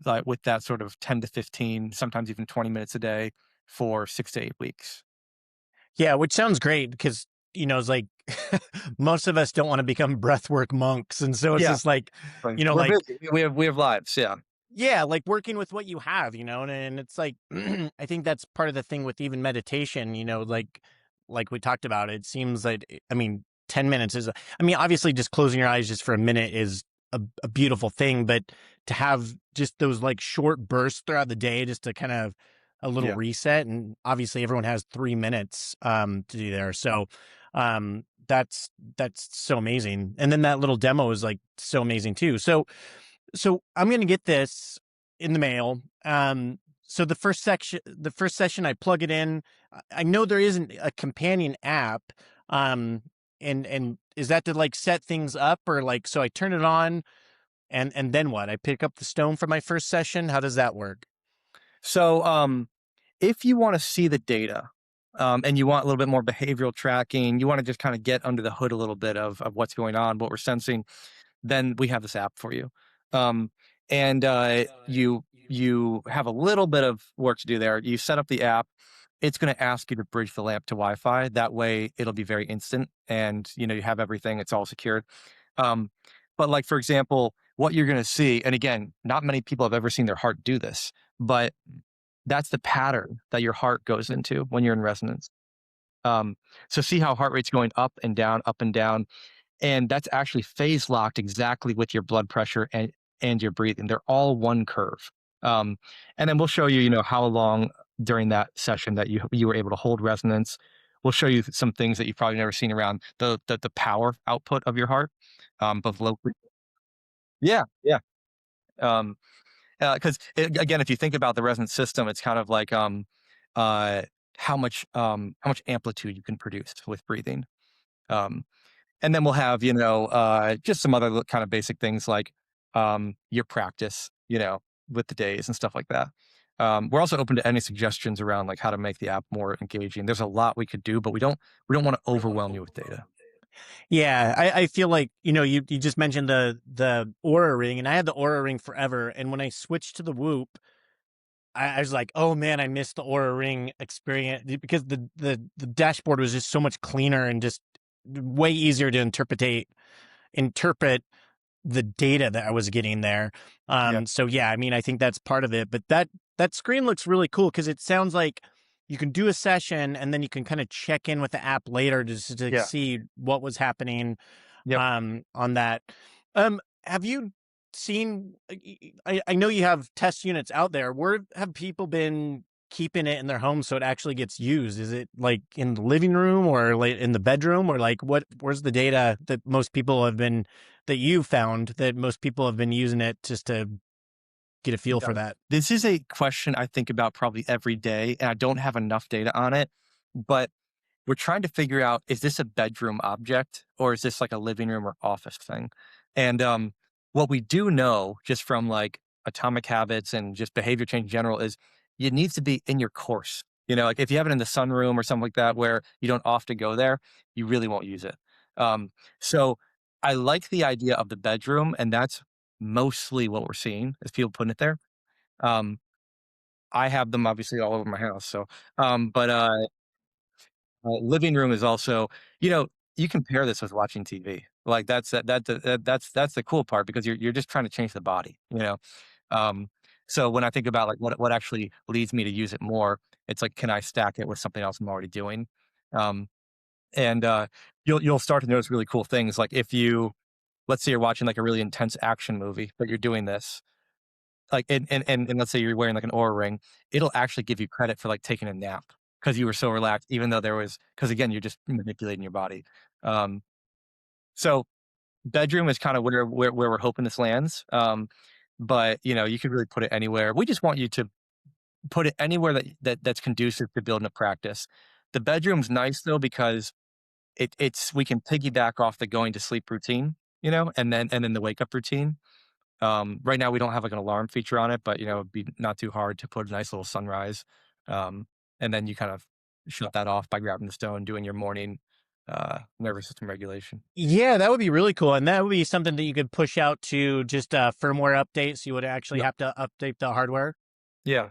that sort of 10 to 15, sometimes even 20 minutes a day for 6 to 8 weeks. Yeah, which sounds great because it's like most of us don't want to become breathwork monks, and so it's Yeah, just like, like, you know, we're like busy. We have lives. Yeah, yeah, like working with what you have, and it's like I think that's part of the thing with even meditation, like we talked about. It seems like I mean, 10 minutes is. I mean, obviously, just closing your eyes just for a minute is a beautiful thing, but to have just those like short bursts throughout the day, just to kind of a little yeah. reset, and obviously everyone has 3 minutes to do there, so that's so amazing, and then that little demo is like so amazing too. So I'm going to get this in the mail. So the first session, I plug it in. I know there isn't a companion app. Um, and is that to like set things up, or like, so I turn it on and then what? I pick up the stone for my first session. How does that work? So, if you want to see the data, and you want a little bit more behavioral tracking, you want to just kind of get under the hood a little bit of what's going on, what we're sensing, then we have this app for you. Um, and you have a little bit of work to do there. You set up the app. It's going to ask you to bridge the lamp to Wi-Fi. That way, it'll be very instant, and you have everything. It's all secured. Um, but like for example, what you're going to see, and again, not many people have ever seen their heart do this, but that's the pattern that your heart goes into when you're in resonance. Um, so see how heart rate's going up and down, up and down. and that's actually phase locked exactly with your blood pressure and your breathing. They're all one curve. Um, and then we'll show you, you know, how long during that session that you were able to hold resonance. We'll show you some things that you've probably never seen around the power output of your heart, both locally. Yeah, yeah. Um, because again, if you think about the resonance system, it's kind of like uh, how much amplitude you can produce with breathing. Um, and then we'll have, you know, just some other kind of basic things like your practice, you know, with the days and stuff like that. We're also open to any suggestions around like how to make the app more engaging. There's a lot we could do, but we don't want to overwhelm you with data. Yeah, I feel like, you just mentioned the Aura Ring, and I had the Aura Ring forever. And when I switched to the Whoop, I was like, oh man, I missed the Aura Ring experience because the dashboard was just so much cleaner and just way easier to interpret the data that I was getting there. Yeah, So yeah, I mean, I think that's part of it, but that screen looks really cool because it sounds like you can do a session and then you can kind of check in with the app later just to yeah, see what was happening yep. on that. Have you seen? I know you have test units out there. Where have people been keeping it in their home so it actually gets used? Is it like in the living room or like in the bedroom, or like where's the data that most people have been that you found that most people have been using it just to get a feel Yeah. for that? This is a question I think about probably every day, and I don't have enough data on it. But we're trying to figure out, is this a bedroom object or is this like a living room or office thing? And what we do know just from like atomic habits and just behavior change in general is it needs to be in your course. You know, like if you have it in the sunroom or something like that where you don't often go there, you really won't use it. Um, so I like the idea of the bedroom, and that's mostly what we're seeing is people putting it there. Um, I have them obviously all over my house. So, but living room is also, you know, you can pair this with watching TV. Like that's the cool part because you're just trying to change the body, you know. Um, so when I think about like what actually leads me to use it more, it's like can I stack it with something else I'm already doing? Um, and you'll start to notice really cool things. Like if you let's say you're watching like a really intense action movie, but you're doing this, like, and let's say you're wearing, like, an Oura ring, it'll actually give you credit for, like, taking a nap because you were so relaxed, even though there was because again, you're just manipulating your body. Um, so bedroom is kinda where we're hoping this lands, but, you know, you could really put it anywhere. We just want you to put it anywhere that's conducive to building a practice. The bedroom's nice, though, because it's we can piggyback off the going to sleep routine, you know, and then the wake up routine. Right now we don't have like an alarm feature on it, but you know, it'd be not too hard to put a nice little sunrise. Um, and then you kind of shut that off by grabbing the stone, doing your morning nervous system regulation. Yeah, that would be really cool, and that would be something that you could push out to just firmware updates. You would actually Yep. have to update the hardware. Yeah.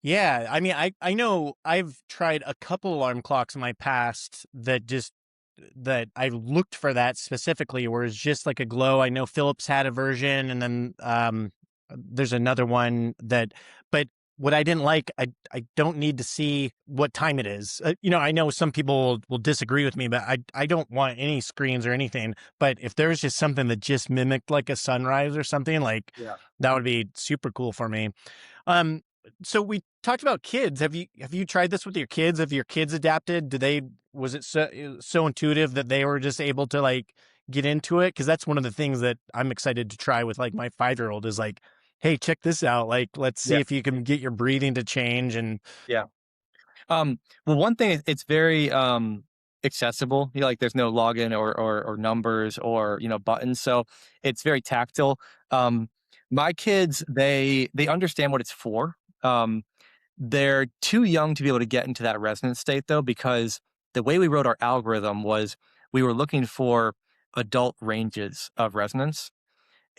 Yeah, I mean, I know I've tried a couple alarm clocks in my past that I looked for that specifically, where it's just like a glow. I know Philips had a version, and then there's another one that, but what I didn't like, I don't need to see what time it is. I know some people will disagree with me, but I don't want any screens or anything. But if there's just something that just mimicked like a sunrise or something, like Yeah. that would be super cool for me. Um, so we talked about kids. Have you tried this with your kids? Have your kids adapted? Was it so intuitive that they were just able to like get into it? Because that's one of the things that I'm excited to try with like my 5-year-old is like, hey, check this out. Like, let's see Yeah. if you can get your breathing to change. And Yeah. Well, one thing is it's very accessible. You know, like there's no login or numbers or you know buttons, so it's very tactile. Um, my kids they understand what it's for. Um, they're too young to be able to get into that resonance state though, because the way we wrote our algorithm was we were looking for adult ranges of resonance,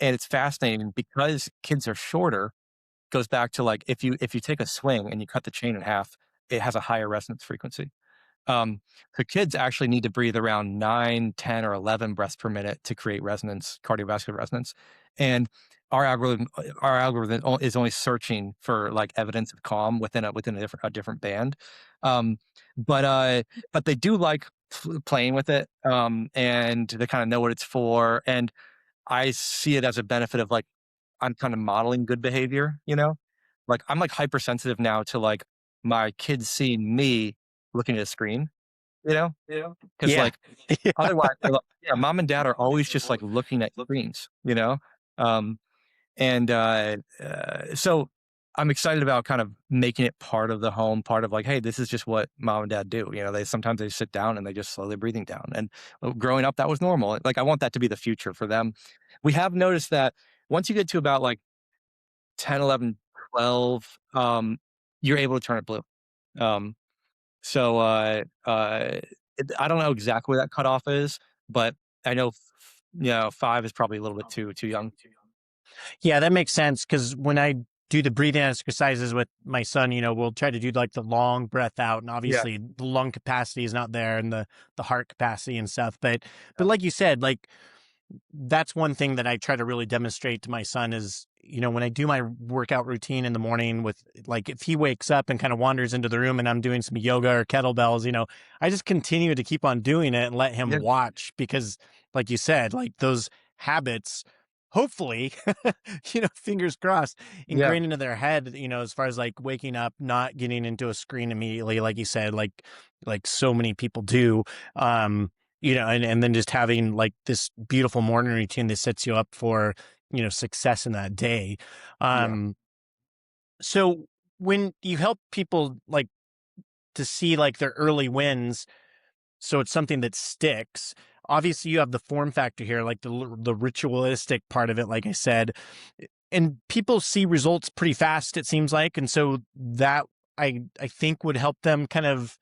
and it's fascinating because kids are shorter. Goes back to like if you take a swing and you cut the chain in half, it has a higher resonance frequency. So kids actually need to breathe around 9, 10, or 11 breaths per minute to create resonance, cardiovascular resonance. And our algorithm is only searching for like evidence of calm within a different band. Um, but they do like playing with it, and they kind of know what it's for. And I see it as a benefit of like I'm kind of modeling good behavior, you know? Like I'm like hypersensitive now to like my kids seeing me looking at a screen, you know? Because Yeah. like otherwise, they're like, yeah, mom and dad are always just like looking at screens, you know? Um, so I'm excited about kind of making it part of the home, part of like, hey, this is just what mom and dad do. You know, they sometimes they sit down and they just slowly breathing down. And growing up, that was normal. Like I want that to be the future for them. We have noticed that once you get to about like 10, 11, 12, you're able to turn it blue. Um, so I don't know exactly where that cutoff is, but I know, you know, 5 is probably a little bit too young. Yeah, that makes sense because when I do the breathing exercises with my son, we'll try to do like the long breath out, and Yeah. obviously the lung capacity is not there, and the heart capacity and stuff. But like you said, like that's one thing that I try to really demonstrate to my son is, when I do my workout routine in the morning with like if he wakes up and kind of wanders into the room and I'm doing some yoga or kettlebells, I just continue to keep on doing it and let him Yeah. watch because like you said, like those habits hopefully fingers crossed Yeah. ingrained into their head, as far as like waking up, not getting into a screen immediately, like you said, like so many people do. And then just having like this beautiful morning routine that sets you up for, success in that day. Yeah. Um, so when you help people like to see like their early wins, so it's something that sticks. Obviously, you have the form factor here, like the ritualistic part of it, like I said, and people see results pretty fast. It seems like, and so that I think would help them kind of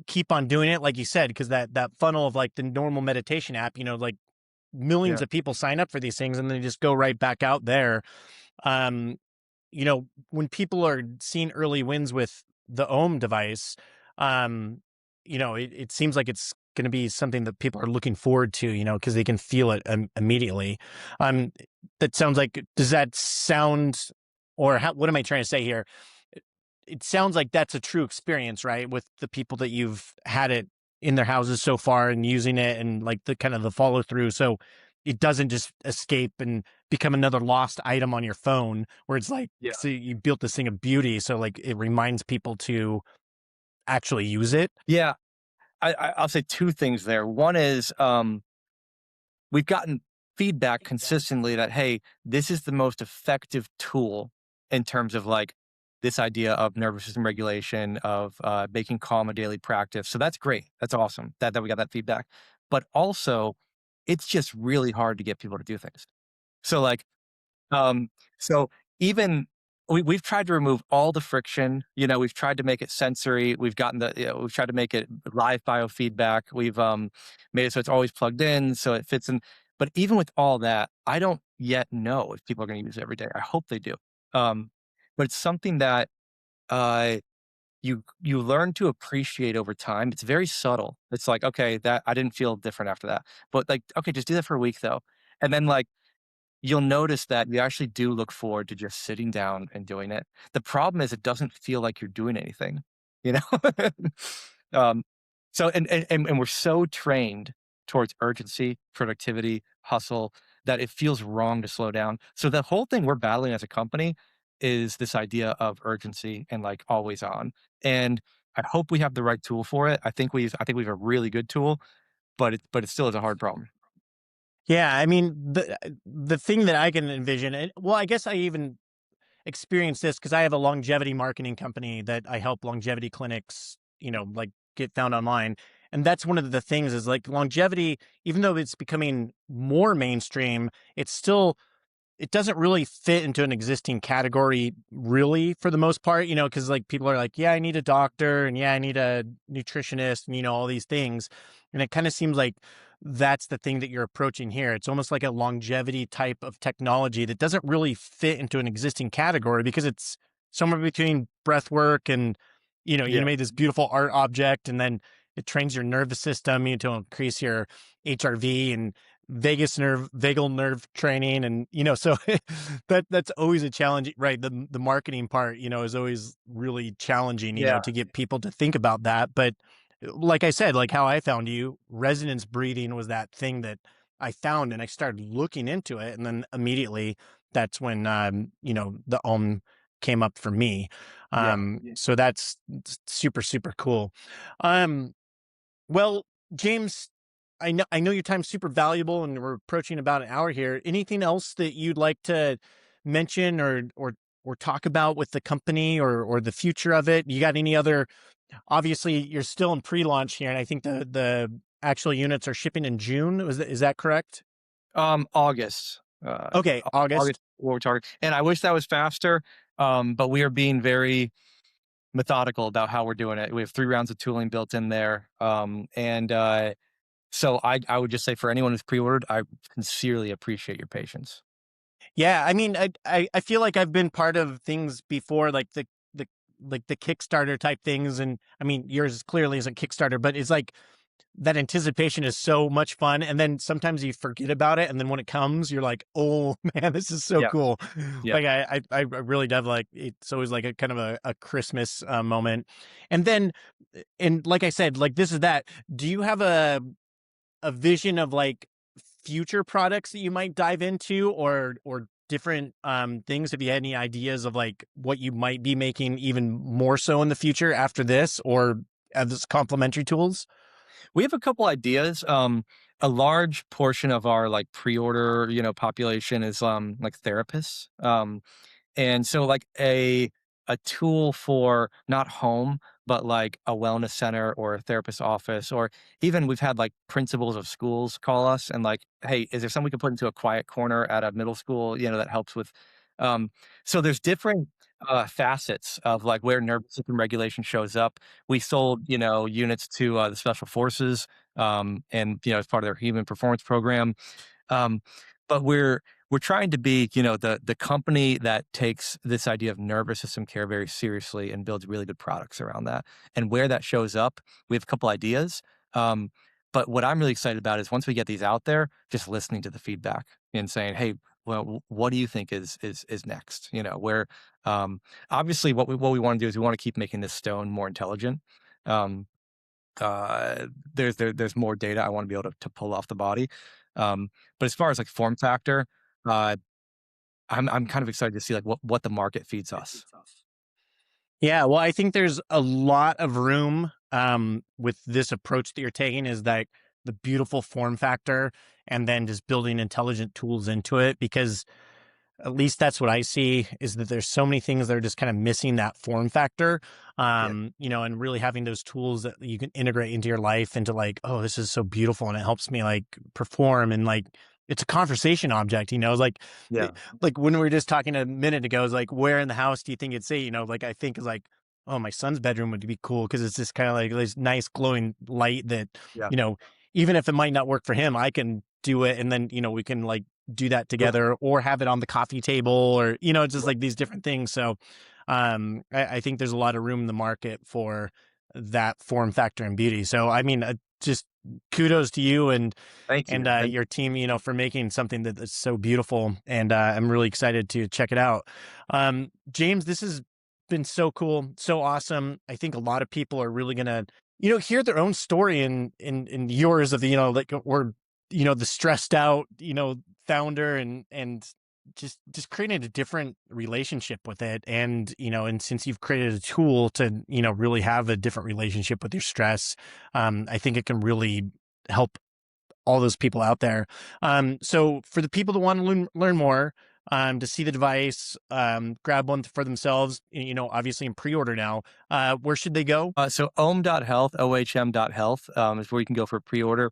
keep on doing it, like you said, because that funnel of like the normal meditation app, like millions Yeah. of people sign up for these things and they just go right back out there. Um, when people are seeing early wins with the Ohm device, um, it seems like it's going to be something that people are looking forward to, because they can feel it immediately. Um, that sounds like, does that sound, or what am I trying to say here? It sounds like that's a true experience, right? With the people that you've had it in their houses so far and using it and like the kind of the follow through. So it doesn't just escape and become another lost item on your phone where it's like, Yeah. so you built this thing of beauty. So like it reminds people to actually use it. Yeah. I'll say 2 things there. One is, we've gotten feedback consistently that, "Hey, this is the most effective tool in terms of, like, this idea of nervous system regulation, of, making calm a daily practice." So that's great. That's awesome that we got that feedback. But also, it's just really hard to get people to do things. So, like, um, so even we've tried to remove all the friction. You know, we've tried to make it sensory. We've gotten we've tried to make it live biofeedback. We've made it so it's always plugged in, so it fits in. But even with all that, I don't yet know if people are going to use it every day. I hope they do. Um, but it's something that uh, you learn to appreciate over time. It's very subtle. It's like, okay, that I didn't feel different after that, but like, okay, just do that for a week though, and then like you'll notice that you actually do look forward to just sitting down and doing it. The problem is it doesn't feel like you're doing anything, you know? Um, so and we're so trained towards urgency, productivity, hustle, that it feels wrong to slow down. So the whole thing we're battling as a company is this idea of urgency and, like, always on. And I hope we have the right tool for it. I think we have a really good tool, but it still is a hard problem. Yeah. I mean, the thing that I can envision, well, I guess I even experienced this because I have a longevity marketing company that I help longevity clinics, like get found online. And that's one of the things is like longevity, even though it's becoming more mainstream, it's still it doesn't really fit into an existing category really for the most part, because like people are like, yeah, I need a doctor and yeah, I need a nutritionist and all these things. And it kind of seems like that's the thing that you're approaching here. It's almost like a longevity type of technology that doesn't really fit into an existing category because it's somewhere between breath work and you Yeah. made this beautiful art object and then it trains your nervous system, to increase your HRV and vagal nerve training, and so that's always a challenge, right? The marketing part, is always really challenging, Yeah. to get people to think about that. But like I said, like how I found you, resonance breathing was that thing that I found, and I started looking into it, and then immediately that's when the Ohm came up for me. Yeah. So that's super super cool. Um, well, James, I know your time's super valuable, and we're approaching about an hour here. Anything else that you'd like to mention or talk about with the company or the future of it? You got any other? Obviously, you're still in pre-launch here, and I think the actual units are shipping in June. Is that correct? August. Okay, August, August. what we're targeting. And I wish that was faster, but we are being very methodical about how we're doing it. We have 3 rounds of tooling built in there. So I would just say for anyone who's pre-ordered, I sincerely appreciate your patience. Yeah, I mean, I feel like I've been part of things before, like the like the Kickstarter type things, and I mean, yours clearly isn't Kickstarter, but it's like that anticipation is so much fun, and then sometimes you forget about it, and then when it comes, you're like, oh man, this is so Yeah, cool. yeah. Like I really do like it's always like a kind of a Christmas moment, and then and like I said, like this is that. Do you have a vision of like future products that you might dive into or different things? Have you had any ideas of like what you might be making even more so in the future after this or as complementary tools? We have a couple ideas. A large portion of our like pre-order, population is like therapists. And so like a tool for not home, but like a wellness center or a therapist office, or even we've had like principals of schools call us and like, hey, is there something we can put into a quiet corner at a middle school, that helps with um so there's different facets of like where nervous system regulation shows up. We sold, units to the special forces and as part of their human performance program. um, but we're trying to be, the company that takes this idea of nervous system care very seriously and builds really good products around that. And where that shows up, we have a couple ideas. Um, but what I'm really excited about is once we get these out there, just listening to the feedback and saying, "Hey, well, what do you think is next?" Where obviously what we want to do is we want to keep making this stone more intelligent. Um, there's more data I want to be able to pull off the body. But as far as like form factor, uh, I'm kind of excited to see like what the market feeds us. Yeah, well, I think there's a lot of room with this approach that you're taking is that the beautiful form factor and then just building intelligent tools into it because at least that's what I see is that there's so many things that are just kind of missing that form factor. Yeah, And really having those tools that you can integrate into your life into like, oh, this is so beautiful and it helps me like perform and like it's a conversation object, it's like yeah, like when we were just talking a minute ago, it's like where in the house do you think it'd say, like I think is like, oh, my son's bedroom would be cool because it's just kind of like this nice glowing light that, yeah. you know, even if it might not work for him, I can do it and then, we can like do that Cool. together or have it on the coffee table or it's just like these different things. So I think there's a lot of room in the market for that form factor and beauty. So I mean, just kudos to you Thank and you. And your team, for making something that's so beautiful. And I'm really excited to check it out. James, this has been so cool, so awesome. I think a lot of people are really gonna, hear their own story in yours of the, like or the stressed out, founder and just creating a different relationship with it. And since you've created a tool to, really have a different relationship with your stress, I think it can really help all those people out there. So for the people that want to learn more, to see the device, grab one for themselves, obviously in pre-order now, where should they go? so ohm.health, ohm.health is where you can go for pre-order.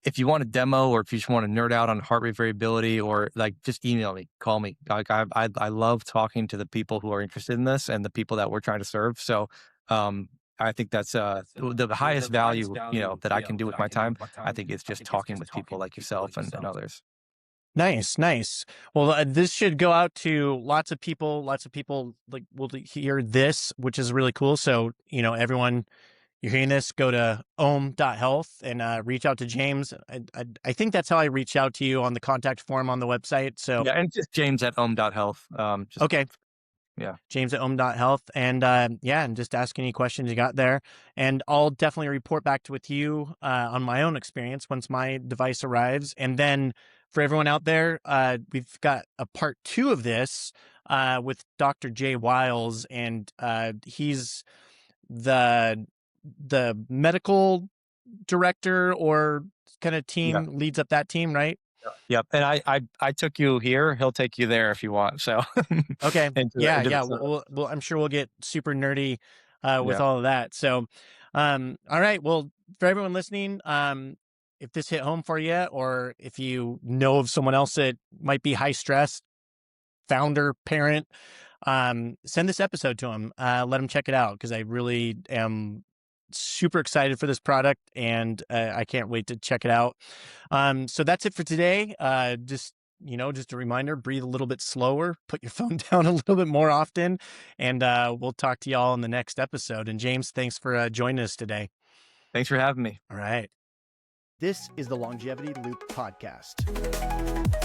If you want a demo or if you just want to nerd out on heart rate variability or like just email me, call me. Like I love talking to the people who are interested in this and the people that we're trying to serve. So I think that's the highest value, that I can do with my time. I think it's just talking with people like yourself and others. Nice, nice. Well, this should go out to lots of people. Lots of people like will hear this, which is really cool. So, everyone, you're hearing this, go to ohm.health and reach out to James. I think that's how I reached out to you on the contact form on the website. So, Yeah, and just James at ohm.health. Just okay. Yeah. James at Ohm.health. And yeah, and just ask any questions you got there. And I'll definitely report back with you on my own experience once my device arrives. And then for everyone out there, we've got a part 2 of this with Dr. Jay Wiles, and he's the medical director or kind of Yeah. team leads up that team, right? Yep. And I took you here. He'll take you there if you want. So Okay. Yeah, into the yeah. setup. I'm sure we'll get super nerdy with Yeah. all of that. So, all right. Well, for everyone listening, if this hit home for you, or if you know of someone else that might be high stress, founder, parent, send this episode to them. Let them check it out, because I really am super excited for this product, and I can't wait to check it out. So that's it for today. Just a reminder, breathe a little bit slower, put your phone down a little bit more often, and we'll talk to y'all in the next episode. And James, thanks for joining us today. Thanks for having me. All right. This is the Longevity Loop Podcast.